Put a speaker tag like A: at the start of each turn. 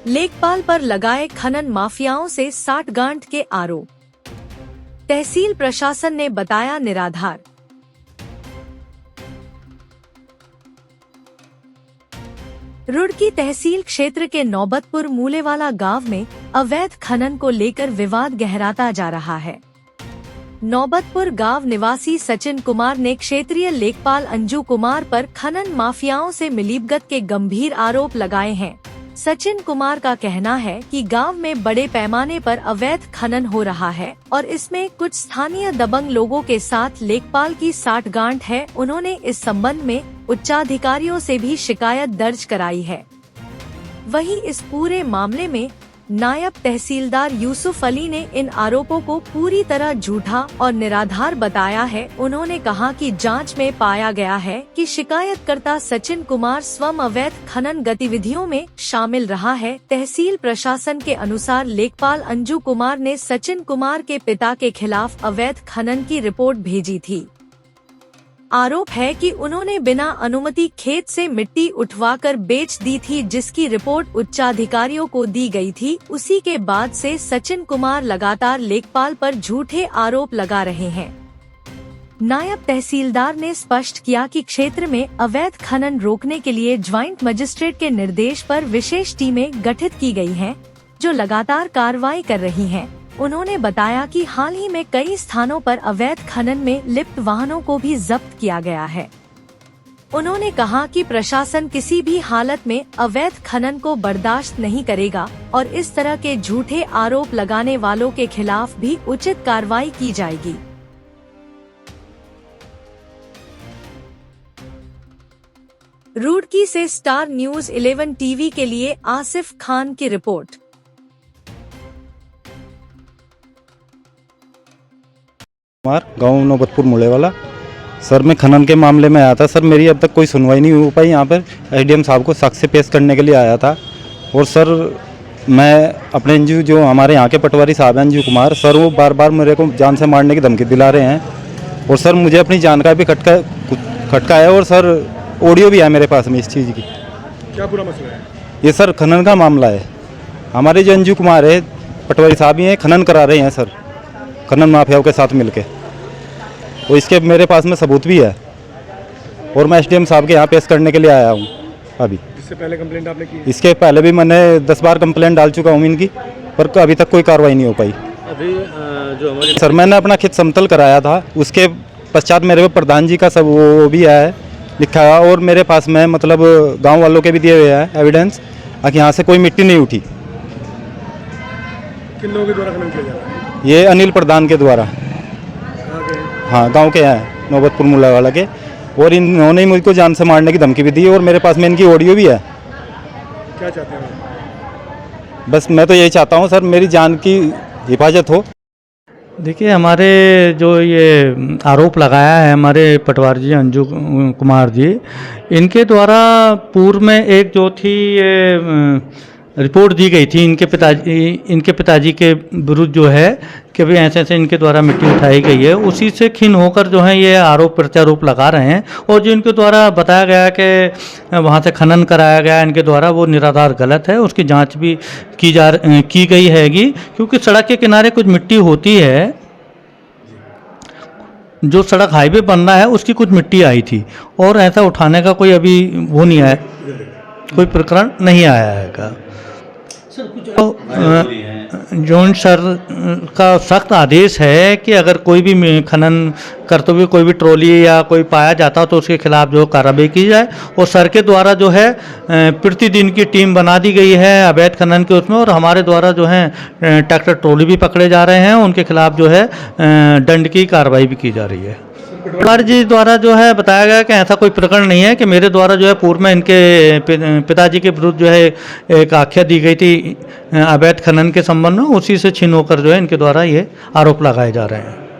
A: लेखपाल पर लगाए खनन माफियाओं से 60 गांठ के आरोप। तहसील प्रशासन ने बताया निराधार। रुड़की तहसील क्षेत्र के नौबतपुर मूलेवाला गांव में अवैध खनन को लेकर विवाद गहराता जा रहा है। नौबतपुर गांव निवासी सचिन कुमार ने क्षेत्रीय लेखपाल अंजू कुमार पर खनन माफियाओं से मिलीभगत के गंभीर आरोप लगाए हैं। सचिन कुमार का कहना है कि गांव में बड़े पैमाने पर अवैध खनन हो रहा है और इसमें कुछ स्थानीय दबंग लोगों के साथ लेखपाल की 60 गांठ है। उन्होंने इस संबंध में उच्चाधिकारियों से भी शिकायत दर्ज कराई है। वहीं इस पूरे मामले में नायब तहसीलदार यूसुफ अली ने इन आरोपों को पूरी तरह झूठा और निराधार बताया है। उन्होंने कहा कि जांच में पाया गया है कि शिकायतकर्ता सचिन कुमार स्वयं अवैध खनन गतिविधियों में शामिल रहा है। तहसील प्रशासन के अनुसार लेखपाल अंजू कुमार ने सचिन कुमार के पिता के खिलाफ अवैध खनन की रिपोर्ट भेजी थी। आरोप है कि उन्होंने बिना अनुमति खेत से मिट्टी उठवाकर बेच दी थी, जिसकी रिपोर्ट उच्चाधिकारियों को दी गई थी। उसी के बाद से सचिन कुमार लगातार लेखपाल पर झूठे आरोप लगा रहे हैं। नायब तहसीलदार ने स्पष्ट किया कि क्षेत्र में अवैध खनन रोकने के लिए ज्वाइंट मजिस्ट्रेट के निर्देश पर विशेष टीमें गठित की गई हैं, जो लगातार कार्रवाई कर रही हैं। उन्होंने बताया कि हाल ही में कई स्थानों पर अवैध खनन में लिप्त वाहनों को भी जब्त किया गया है। उन्होंने कहा कि प्रशासन किसी भी हालत में अवैध खनन को बर्दाश्त नहीं करेगा और इस तरह के झूठे आरोप लगाने वालों के खिलाफ भी उचित कार्रवाई की जाएगी। रुड़की से स्टार न्यूज़ 11 टीवी के लिए आसिफ खान की रिपोर्ट।
B: कुमार, गाँव नौबतपुर मूलेवाला। सर मैं खनन के मामले में आया था। सर मेरी अब तक कोई सुनवाई नहीं हो पाई। यहाँ पर एसडीएम साहब को साक्ष्य पेश करने के लिए आया था। और सर मैं अपने एनजीओ जो हमारे यहाँ के पटवारी साहब हैं अंजू कुमार, सर वो बार बार मेरे को जान से मारने की धमकी दिला रहे हैं। और सर मुझे अपनी जान का भी खटका है। और सर ऑडियो भी है मेरे पास में इस चीज़ की।
C: क्या पूरा मसला है? ये
B: सर खनन का मामला है। हमारे जो अंजू कुमार है पटवारी साहब ही हैं, खनन करा रहे हैं सर, खनन माफियाओं के साथ मिलके। और इसके मेरे पास में सबूत भी है। और मैं एसडीएम साहब के यहाँ पेश करने के लिए आया हूँ अभी।
C: इससे पहले कंप्लेंट आपने की?
B: इसके पहले भी मैंने 10 बार कंप्लेंट डाल चुका हूँ इनकी, पर अभी तक कोई कार्रवाई नहीं हो पाई।
C: अभी जो हमारे
B: सर मैंने अपना खेत समतल कराया था, उसके पश्चात मेरे को प्रधान जी का सब वो भी है लिखा है। और मेरे पास में मतलब गाँव वालों के भी दिए हुए हैं एविडेंस कि यहाँ से कोई मिट्टी नहीं उठी।
C: किन लोगों के द्वारा खनन किया जा रहा है?
B: ये अनिल प्रधान के द्वारा। हाँ गांव के हैं नौबतपुर मूलेवाला के। और इन्होंने मुझको जान से मारने की धमकी भी दी और मेरे पास में इनकी ऑडियो भी है।
C: क्या चाहते हैं?
B: बस मैं तो यही चाहता हूँ सर मेरी जान की हिफाजत हो।
D: देखिए हमारे जो ये आरोप लगाया है हमारे पटवारी जी अंजू कुमार जी, इनके द्वारा पूर्व में एक जो थी ये रिपोर्ट दी गई थी इनके पिताजी के विरुद्ध जो है कि भाई ऐसे ऐसे इनके द्वारा मिट्टी उठाई गई है। उसी से खिन्न होकर जो है ये आरोप प्रत्यारोप लगा रहे हैं। और जो इनके द्वारा बताया गया कि वहाँ से खनन कराया गया इनके द्वारा, वो निराधार गलत है। उसकी जांच भी की गई हैगी, क्योंकि सड़क के किनारे कुछ मिट्टी होती है, जो सड़क हाईवे बन रहा है उसकी कुछ मिट्टी आई थी और ऐसा उठाने का कोई अभी वो नहीं आया, कोई प्रकरण नहीं आया है। तो जोन सर का सख्त आदेश है कि अगर कोई भी खनन करते हुए कोई भी ट्रॉली या कोई पाया जाता हो तो उसके खिलाफ जो कार्रवाई की जाए। और सर के द्वारा जो है प्रतिदिन की टीम बना दी गई है अवैध खनन के उसमें, और हमारे द्वारा जो है ट्रैक्टर ट्रॉली भी पकड़े जा रहे हैं, उनके खिलाफ जो है दंड की कार्रवाई भी की जा रही है। पटवारी जी द्वारा जो है बताया गया कि ऐसा कोई प्रकरण नहीं है कि मेरे द्वारा जो है पूर्व में इनके पिताजी के विरुद्ध जो है एक आख्या दी गई थी अवैध खनन के संबंध में, उसी से छीन होकर जो है इनके द्वारा ये आरोप लगाए जा रहे हैं।